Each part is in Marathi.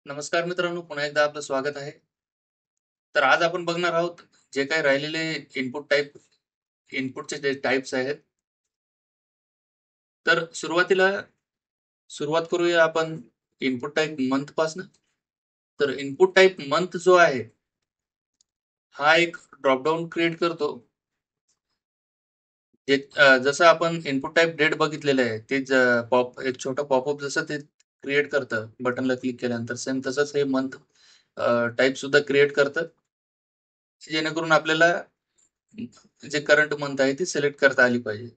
नमस्कार मित्रांनो, पुन्हा एकदा आपलं स्वागत आहे. तर आज आपण बघणार आहोत जे काही राहिलेले इनपुटचे जे टाइप्स आहेत. तर सुरुवात करूया आपण इनपुट टाइप मंथ पासून. तर इनपुट टाइप मंथ जो आहे, हा एक ड्रॉपडाउन क्रिएट करतो. जसं आपण इनपुट टाइप डेट बघितलेलं आहे, तेच एक छोटा पॉपअप जसं ते क्रिएट करतं बटनला क्लिक केल्यानंतर, सेम तसंच हे मंथ टाइप सुद्धा क्रिएट करतं. जेणेकरून आपल्याला जे करंट मंथ आहे ती सिलेक्ट करता आली पाहिजे.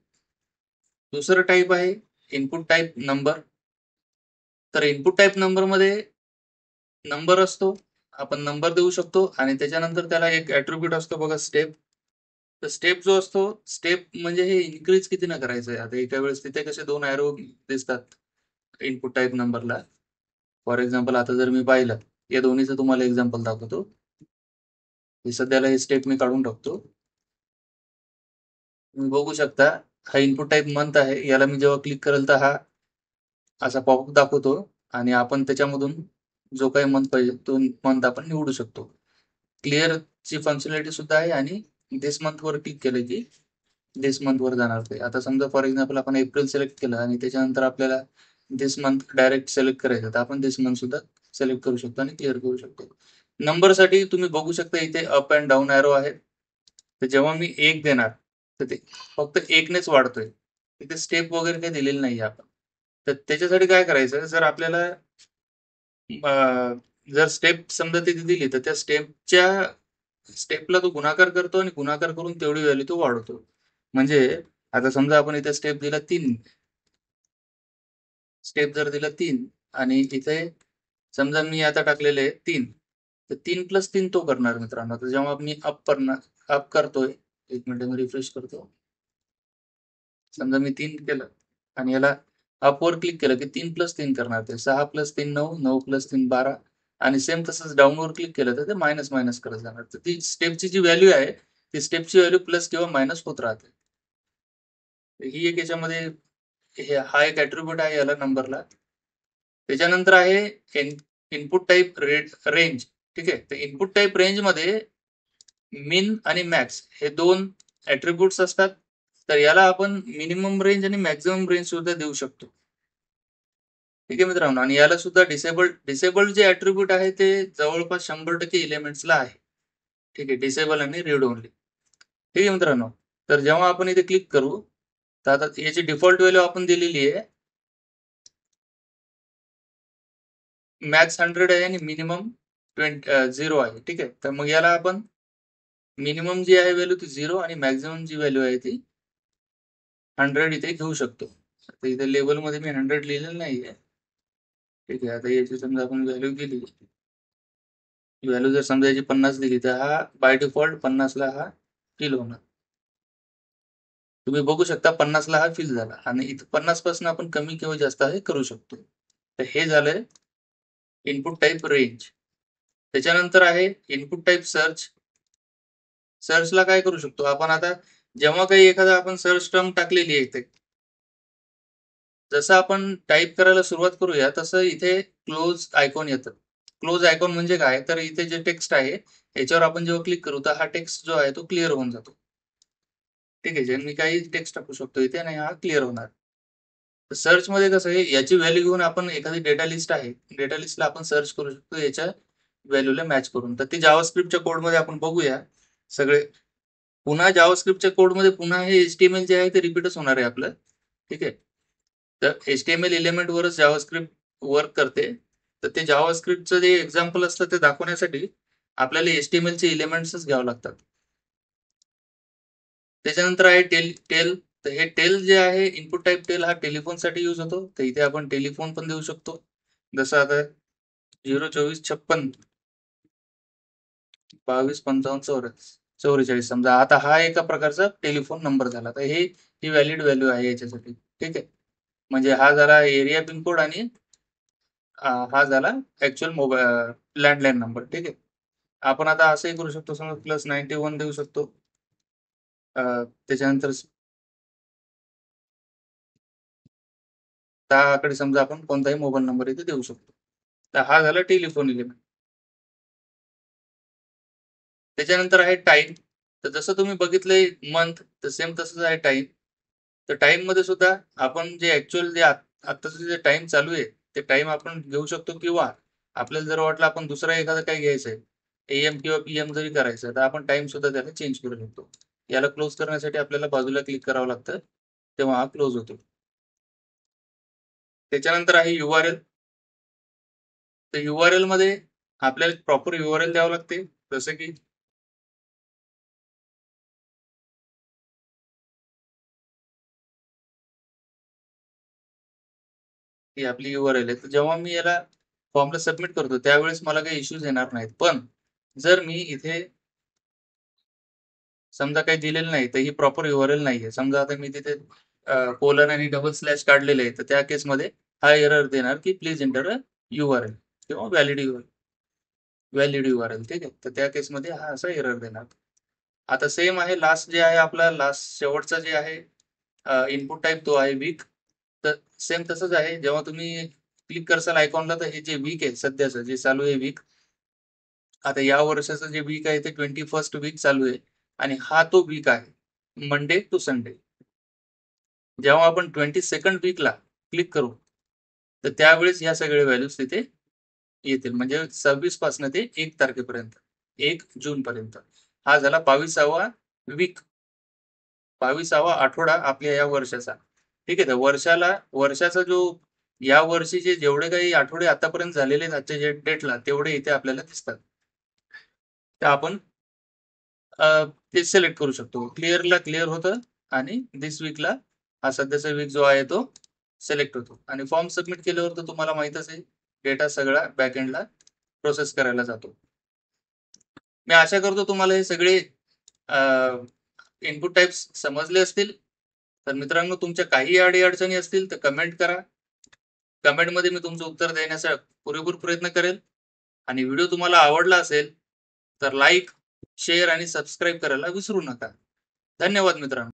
दुसरं टाइप आहे इनपुट टाइप नंबर. तर इनपुट टाइप नंबरमध्ये नंबर असतो. आपण नंबर देऊ शकतो आणि त्याच्यानंतर त्याला एक ॲट्रिब्यूट असतो बघा, स्टेप. तर स्टेप जो असतो, स्टेप म्हणजे हे इन्क्रीज कितीनं करायचं आहे. आता एका वेळेस तिथे कसे 2 ॲरो दिसतात इनपुट टाइप नंबरला. फॉर एक्झाम्पल आता जर मी पाहिलं, या दोन्हीचं तुम्हाला एक्झाम्पल दाखवतो. हे सध्याला हे स्टेप मी काढून टाकतो. तुम्ही बघू शकता, हा इनपुट टाइप मंथ आहे. याला मी जेव्हा क्लिक करेल तर हा असा पॉपअप दाखवतो आणि आपण त्याच्यामधून जो काही मंथ पाहिजे तो मंथ आपण निवडू शकतो. क्लिअरची फंक्शनॅलिटी सुद्धा आहे आणि धिस मंथवर क्लिक केलं की धिस मंथवर जाणार ते. आता समजा फॉर एक्झाम्पल आपण एप्रिल सिलेक्ट केलं आणि त्याच्यानंतर आपल्याला धिस मंथ डायरेक्ट सिलेक्ट करायचं, तर आपण धिस मंथ सुद्धा सिलेक्ट करू शकतो आणि क्लिअर करू शकतो. नंबरसाठी तुम्ही बघू शकता इथे अप अँड डाऊन ॲरो आहे. तर जेव्हा मी 1 देणार, तर ते फक्त 1 नेच वाढतोय. तिथे स्टेप वगैरे काही दिलेली नाहीये आपण. तर त्याच्यासाठी काय करायचं, जर आपल्याला जर स्टेप समजा तिथे दिली, तर त्या स्टेपला तो गुणाकार करतो आणि गुणाकार करून तेवढी व्हॅल्यू तो वाढवतो. म्हणजे आता समजा आपण इथे स्टेप दिला 3, स्टेप जर दिला 3 आणि इथे समजा मी आता टाकलेले आहे 3, तर 3+3 तो करणार मित्रांनो. तर जेव्हा मी अप करतोय, 1 मिनिट मी रिफ्रेश करतो. समजा मी 3 केलं आणि याला अपवर क्लिक केलं की 3+3 करणार ते. 6+3 9, 9+3 12 आणि सेम तसंच डाउनवर क्लिक केलं तर ते मायनस मायनस करत जाणार. तर ती स्टेपची जी व्हॅल्यू आहे, ती स्टेपची व्हॅल्यू प्लस किंवा मायनस होत राहते. ही एक याच्यामध्ये हा एक ॲट्रिब्यूट आहे याला नंबरला. त्याच्यानंतर आहे इनपुट टाइप रेंज. ठीक आहे. तर इनपुट टाइप रेंजमध्ये मिन आणि मॅक्स हे 2 ॲट्रिब्यूट्स असतात. तर याला आपण मिनिमम रेंज आणि मॅक्सिमम रेंज सुद्धा देऊ शकतो. ठीक आहे मित्रांनो, आणि याला सुद्धा डिसेबल्ड जे ॲट्रिब्यूट आहे ते जवळपास 100% एलिमेंट्सला आहे. ठीक आहे. डिसेबल आणि रीड ओन्ली. ठीक आहे मित्रांनो. तर जेव्हा आपण इथे क्लिक करू, तर आता याची डिफॉल्ट व्हॅल्यू आपण दिलेली आहे. मॅक्स 100 आहे आणि मिनिमम 0 आहे. ठीक आहे. तर मग याला आपण मिनिमम जी आहे व्हॅल्यू ती 0 आणि मॅक्सिमम जी व्हॅल्यू आहे ती 100 इथे घेऊ शकतो. आता इथे लेबलमध्ये मी 100 लिहिलेलं नाहीये. ठीक आहे. आता याची समजा आपण व्हॅल्यू दिली. व्हॅल्यू जर समजा याची 50 दिली, तर हा बाय डिफॉल्ट 50ला हा फिल होणार. तुम्ही बघू शकता 50ला हा फिल झाला आणि इथं 50 पासून आपण कमी किंवा जास्त हे करू शकतो. तर हे झालंय इनपुट टाइप रेंज. त्याच्यानंतर आहे इनपुट टाइप सर्च. सर्चला काय करू शकतो आपण, आता जेव्हा काही एखादा आपण सर्च टर्म टाकलेली आहे इथे, जसं आपण टाइप करायला सुरुवात करूया तसं इथे क्लोज आयकॉन येतं. क्लोज आयकॉन म्हणजे काय, तर इथे जे टेक्स्ट आहे याच्यावर आपण जेव्हा क्लिक करू तर हा टेक्स्ट जो आहे तो क्लिअर होऊन जातो. ठीक आहे. जे मी काही टेक्स्ट टाकू शकतो इथे आणि हा क्लिअर होणार. तर सर्चमध्ये कसं आहे, याची व्हॅल्यू घेऊन आपण एखादी डेटा लिस्ट आहे, डेटा लिस्टला आपण सर्च करू शकतो याच्या व्हॅल्यूला मॅच करून. तर ते जावास्क्रिप्टच्या कोडमध्ये आपण बघूया सगळे. पुन्हा जावास्क्रिप्टच्या कोडमध्ये पुन्हा हे HTML जे आहे ते रिपीटच होणार आहे आपलं. ठीक आहे. तर HTML एलिमेंटवरच जावास्क्रिप्ट वर्क करते. तर ते जावास्क्रिप्टचं जे एक्झाम्पल असतं ते दाखवण्यासाठी आपल्याला HTMLचे एलिमेंट्सच घ्यावं लागतात. त्याच्यानंतर आहे टेल. तर हे टेल जे आहे, इनपुट टाइप टेल हा टेलिफोनसाठी यूज होतो. तर इथे आपण टेलिफोन पण देऊ शकतो. जसं आता 02456 2255 44 समजा. आता हा एका प्रकारचा टेलिफोन नंबर झाला. तर ही व्हॅलिड व्हॅल्यू आहे याच्यासाठी. ठीक आहे. म्हणजे हा झाला एरिया पिनकोड आणि हा झाला ऍक्च्युअल मोबाईल लँडलाईन नंबर. ठीक आहे. आपण आता असंही करू शकतो, समजा +91 देऊ शकतो. त्याच्यानंतर 10 आकडे समजा आपण कोणताही मोबाईल नंबर इथे देऊ शकतो. तर हा झाला टेलिफोन एलिमेंट. त्याच्यानंतर आहे टाइम. तर जसं तुम्ही बघितलंय मंथ, तर सेम तसंच आहे टाइम. तर टाइम मध्ये सुद्धा आपण जे ऍक्च्युअल जे आत्ताचं जे टाइम चालू आहे ते टाइम आपण घेऊ शकतो, किंवा आपल्याला जर वाटलं आपण दुसरा एखादा काही घ्यायचंय, AM किंवा PM जरी करायचं, तर आपण टाइम सुद्धा त्याला चेंज करू शकतो. याला क्लोज करण्यासाठी आपल्याला बाजूला क्लिक करावं लागतं, तेव्हा हा क्लोज होतो. त्याच्यानंतर आहे URL. तर URL मध्ये आपल्याला प्रॉपर URL द्यावं लागते. जसं की ही आपली URL आहे. तर जेव्हा मी याला फॉर्मला सबमिट करतो त्यावेळेस मला काही इश्यूज येणार नाहीत. पण जर मी इथे समजा काही दिलेलं नाही, तर ही प्रॉपर URL नाहीये. समजा आता मी तिथे कोलन आणि डबल स्लॅश काढलेले आहे, तर त्या केसमध्ये हा एरर देणार की प्लीज एंटर अ URL किंवा व्हॅलिड URL. ठीक आहे. तर त्या केसमध्ये हा असा एरर देणार. आता सेम आहे लास्ट जे आहे आपला लास्ट शेवटचा जे आहे इनपुट टाइप, तो आहे वीक. तर सेम तसंच आहे. जेव्हा तुम्ही क्लिक करसाल आयकॉनला, तर हे जे वीक आहे सध्याचं जे चालू आहे वीक, आता या वर्षाचं जे वीक आहे ते 21st वीक चालू आहे, आणि हा तो वीक आहे मंडे टू संडे. जेव्हा आपण 22nd वीकला क्लिक करू, तर त्यावेळेस ह्या सगळ्या व्हॅल्यूज तिथे येतील. म्हणजे 26 पासून ते 1 तारखेपर्यंत, 1 जून पर्यंत. हा झाला 22वा वीक, 22वा आठवडा आपल्या या वर्षाचा. ठीक आहे. तर वर्षाचा जो या वर्षीचे जेवढे काही आठवडे आतापर्यंत झालेले आहेत आजच्या डेटला, तेवढे इथे आपल्याला दिसतात. तर आपण ते सिलेक्ट करू शकतो. क्लिअरला क्लिअर होतं, आणि दिस वीकला हा सध्याचा वीक जो आहे तो सिलेक्ट होतो. आणि फॉर्म सबमिट केल्यावर तर तुम्हाला माहितच आहे, डेटा सगळा बॅकएंडला प्रोसेस करायला जातो. मी आशा करतो तुम्हाला हे सगळे इनपुट टाइप्स समजले असतील. तर मित्रांनो, तुमच्या काही अडी-अडचणी असतील तर कमेंट करा. कमेंटमध्ये मी तुमचं उत्तर देण्याचा पुरेपूर प्रयत्न करेल. आणि व्हिडिओ तुम्हाला आवडला असेल तर लाईक, शेअर आणि सबस्क्राईब करायला विसरू नका. धन्यवाद मित्रांनो.